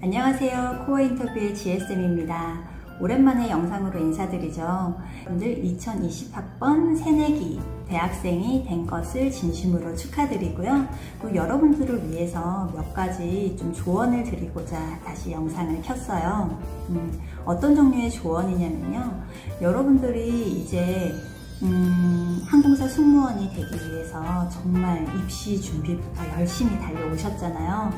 안녕하세요. 코어 인터뷰의 GSM입니다. 오랜만에 영상으로 인사드리죠. 오늘 2020학번 새내기 대학생이 된 것을 진심으로 축하드리고요. 또 여러분들을 위해서 몇 가지 좀 조언을 드리고자 다시 영상을 켰어요. 어떤 종류의 조언이냐면요. 여러분들이 이제 항공사 승무원이 되기 위해서 정말 입시 준비부터 열심히 달려오셨잖아요.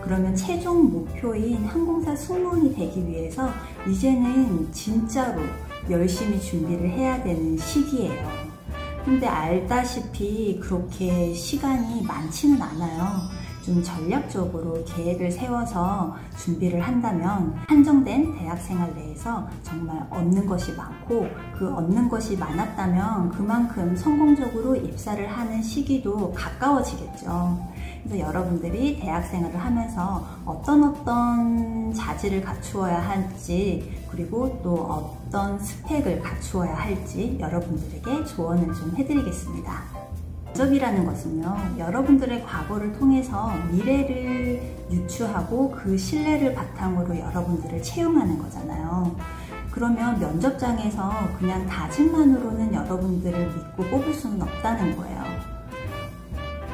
그러면 최종 목표인 항공사 승무원이 되기 위해서 이제는 진짜로 열심히 준비를 해야 되는 시기예요. 근데 알다시피 그렇게 시간이 많지는 않아요. 좀 전략적으로 계획을 세워서 준비를 한다면 한정된 대학생활 내에서 정말 얻는 것이 많고, 그 얻는 것이 많았다면 그만큼 성공적으로 입사를 하는 시기도 가까워지겠죠. 그래서 여러분들이 대학생활을 하면서 어떤 자질을 갖추어야 할지, 그리고 또 어떤 스펙을 갖추어야 할지 여러분들에게 조언을 좀 해드리겠습니다. 면접이라는 것은요, 여러분들의 과거를 통해서 미래를 유추하고 그 신뢰를 바탕으로 여러분들을 채용하는 거잖아요. 그러면 면접장에서 그냥 다짐만으로는 여러분들을 믿고 뽑을 수는 없다는 거예요.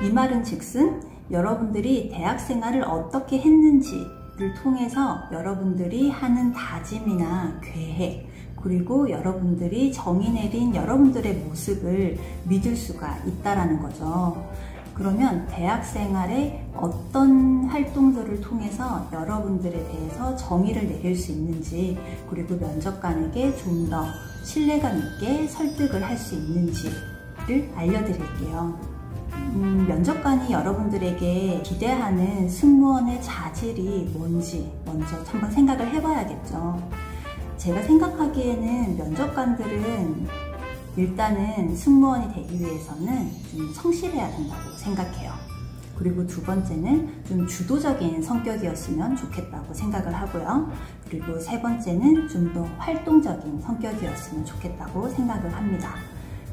이 말은 즉슨 여러분들이 대학 생활을 어떻게 했는지를 통해서 여러분들이 하는 다짐이나 계획, 그리고 여러분들이 정의 내린 여러분들의 모습을 믿을 수가 있다라는 거죠. 그러면 대학 생활에 어떤 활동들을 통해서 여러분들에 대해서 정의를 내릴 수 있는지, 그리고 면접관에게 좀 더 신뢰감 있게 설득을 할 수 있는지를 알려드릴게요. 면접관이 여러분들에게 기대하는 승무원의 자질이 뭔지 먼저 한번 생각을 해봐야겠죠. 제가 생각하기에는 면접관들은 일단은 승무원이 되기 위해서는 좀 성실해야 된다고 생각해요. 그리고 두 번째는 좀 주도적인 성격이었으면 좋겠다고 생각을 하고요. 그리고 세 번째는 좀 더 활동적인 성격이었으면 좋겠다고 생각을 합니다.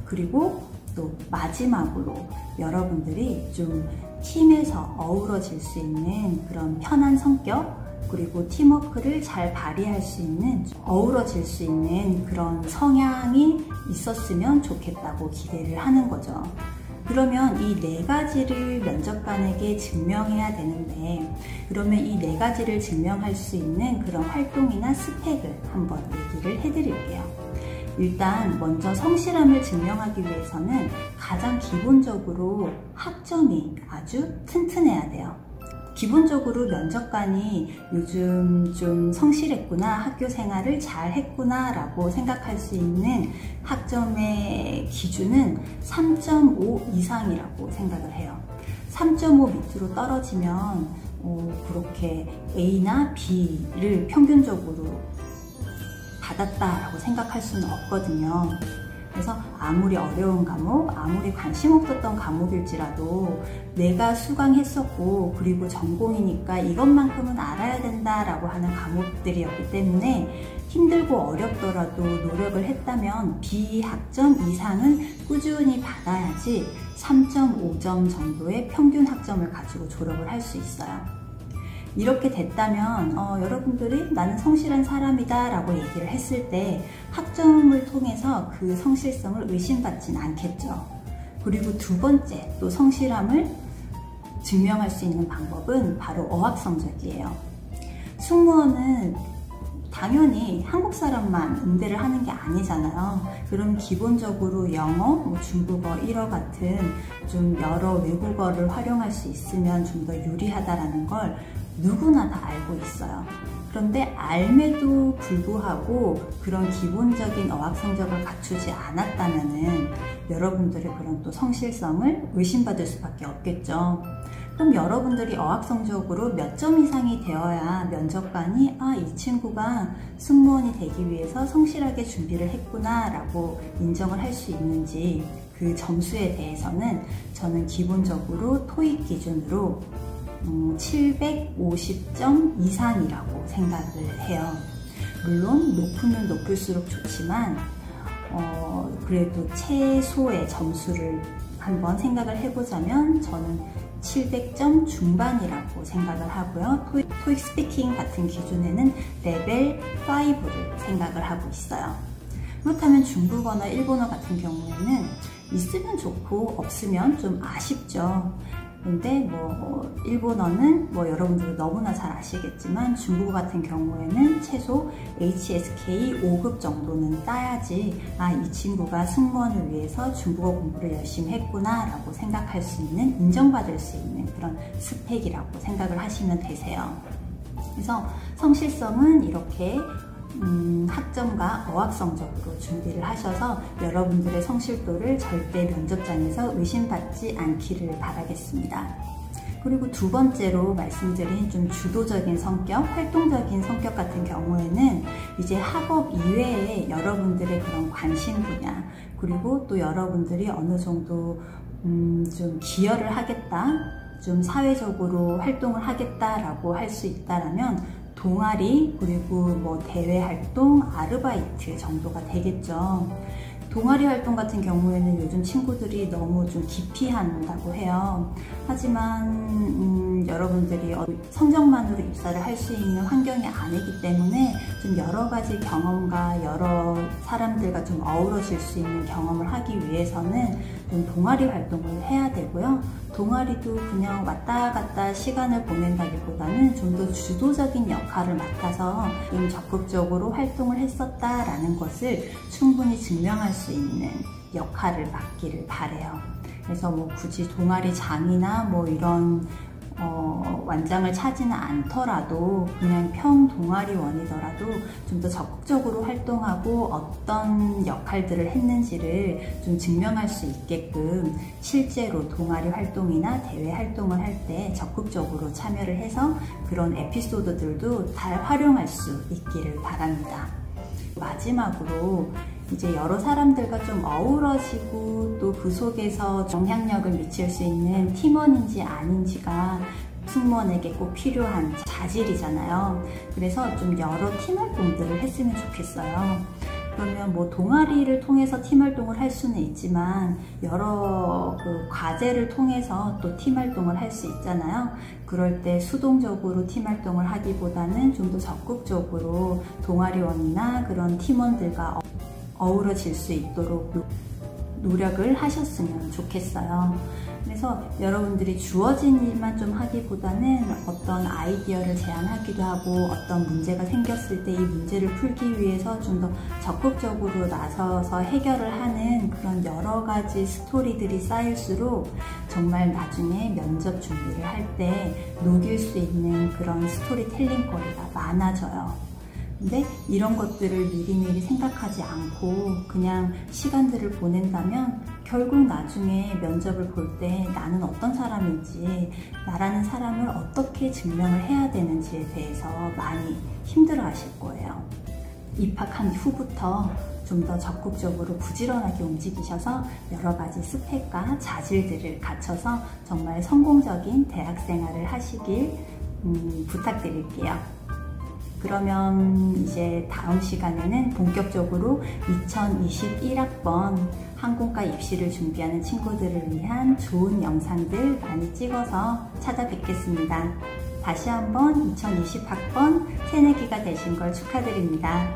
그리고 또 마지막으로 여러분들이 좀 팀에서 어우러질 수 있는 그런 편한 성격, 그리고 팀워크를 잘 발휘할 수 있는, 어우러질 수 있는 그런 성향이 있었으면 좋겠다고 기대를 하는 거죠. 그러면 이 네 가지를 면접관에게 증명해야 되는데, 그러면 이 네 가지를 증명할 수 있는 그런 활동이나 스펙을 한번 얘기를 해드릴게요. 일단 먼저 성실함을 증명하기 위해서는 가장 기본적으로 학점이 아주 튼튼해야 돼요. 기본적으로 면접관이 요즘 좀 성실했구나, 학교 생활을 잘 했구나 라고 생각할 수 있는 학점의 기준은 3.5 이상이라고 생각을 해요. 3.5 밑으로 떨어지면 그렇게 A나 B를 평균적으로 받았다라고 생각할 수는 없거든요. 그래서 아무리 어려운 과목, 아무리 관심 없었던 과목일지라도 내가 수강했었고, 그리고 전공이니까 이것만큼은 알아야 된다라고 하는 과목들이었기 때문에 힘들고 어렵더라도 노력을 했다면 B 학점 이상은 꾸준히 받아야지 3.5점 정도의 평균 학점을 가지고 졸업을 할 수 있어요. 이렇게 됐다면 여러분들이 나는 성실한 사람이다 라고 얘기를 했을 때 학점을 통해서 그 성실성을 의심받진 않겠죠. 그리고 두 번째, 또 성실함을 증명할 수 있는 방법은 바로 어학 성적이에요. 승무원은 당연히 한국 사람만 응대를 하는 게 아니잖아요. 그럼 기본적으로 영어, 중국어, 일어 같은 좀 여러 외국어를 활용할 수 있으면 좀 더 유리하다라는 걸 누구나 다 알고 있어요. 그런데 알매도 불구하고 그런 기본적인 어학 성적을 갖추지 않았다면은 여러분들의 그런 또 성실성을 의심받을 수밖에 없겠죠. 그럼 여러분들이 어학 성적으로 몇 점 이상이 되어야 면접관이 이 친구가 승무원이 되기 위해서 성실하게 준비를 했구나 라고 인정을 할 수 있는지, 그 점수에 대해서는 저는 기본적으로 토익 기준으로 750점 이상이라고 생각을 해요. 물론 높으면 높을수록 좋지만 그래도 최소의 점수를 한번 생각을 해보자면 저는 700점 중반이라고 생각을 하고요. 토익 스피킹 같은 기준에는 레벨 5를 생각을 하고 있어요. 그렇다면 중국어나 일본어 같은 경우에는 있으면 좋고 없으면 좀 아쉽죠. 근데 뭐 일본어는 뭐 여러분들 너무나 잘 아시겠지만 중국어 같은 경우에는 최소 HSK 5급 정도는 따야지 이 친구가 승무원을 위해서 중국어 공부를 열심히 했구나 라고 생각할 수 있는, 인정받을 수 있는 그런 스펙이라고 생각을 하시면 되세요. 그래서 성실성은 이렇게 학점과 어학 성적으로 준비를 하셔서 여러분들의 성실도를 절대 면접장에서 의심받지 않기를 바라겠습니다. 그리고 두 번째로 말씀드린 좀 주도적인 성격, 활동적인 성격 같은 경우에는 이제 학업 이외에 여러분들의 그런 관심 분야, 그리고 또 여러분들이 어느 정도 좀 기여를 하겠다, 좀 사회적으로 활동을 하겠다라고 할 수 있다라면 동아리, 그리고 뭐 대외 활동, 아르바이트 정도가 되겠죠. 동아리 활동 같은 경우에는 요즘 친구들이 너무 좀 기피한다고 해요. 하지만 여러분들이 성적만으로 입사를 할 수 있는 환경이 아니기 때문에 좀 여러 가지 경험과 여러 사람들과 좀 어우러질 수 있는 경험을 하기 위해서는 좀 동아리 활동을 해야 되고요. 동아리도 그냥 왔다 갔다 시간을 보낸다기보다는 좀 더 주도적인 역할을 맡아서 좀 적극적으로 활동을 했었다라는 것을 충분히 증명할 수 있는 역할을 맡기를 바래요. 그래서 뭐 굳이 동아리장이나 뭐 이런 완장을 차지는 않더라도 그냥 평 동아리원이더라도 좀 더 적극적으로 활동하고 어떤 역할들을 했는지를 좀 증명할 수 있게끔 실제로 동아리 활동이나 대외 활동을 할 때 적극적으로 참여를 해서 그런 에피소드들도 잘 활용할 수 있기를 바랍니다. 마지막으로 이제 여러 사람들과 좀 어우러지고 또 그 속에서 영향력을 미칠 수 있는 팀원인지 아닌지가 승무원에게 꼭 필요한 자질이잖아요. 그래서 좀 여러 팀 활동들을 했으면 좋겠어요. 그러면 뭐 동아리를 통해서 팀 활동을 할 수는 있지만 여러 과제를 통해서 또 팀 활동을 할 수 있잖아요. 그럴 때 수동적으로 팀 활동을 하기보다는 좀 더 적극적으로 동아리원이나 그런 팀원들과 어우러질 수 있도록 노력을 하셨으면 좋겠어요. 그래서 여러분들이 주어진 일만 좀 하기보다는 어떤 아이디어를 제안하기도 하고 어떤 문제가 생겼을 때 이 문제를 풀기 위해서 좀 더 적극적으로 나서서 해결을 하는 그런 여러 가지 스토리들이 쌓일수록 정말 나중에 면접 준비를 할 때 녹일 수 있는 그런 스토리텔링 거리가 많아져요. 근데 이런 것들을 미리미리 생각하지 않고 그냥 시간들을 보낸다면 결국 나중에 면접을 볼 때 나는 어떤 사람인지, 나라는 사람을 어떻게 증명을 해야 되는지에 대해서 많이 힘들어 하실 거예요. 입학한 후부터 좀 더 적극적으로 부지런하게 움직이셔서 여러 가지 스펙과 자질들을 갖춰서 정말 성공적인 대학 생활을 하시길 부탁드릴게요. 그러면 이제 다음 시간에는 본격적으로 2021학번 항공과 입시를 준비하는 친구들을 위한 좋은 영상들 많이 찍어서 찾아뵙겠습니다. 다시 한번 2020학번 새내기가 되신 걸 축하드립니다.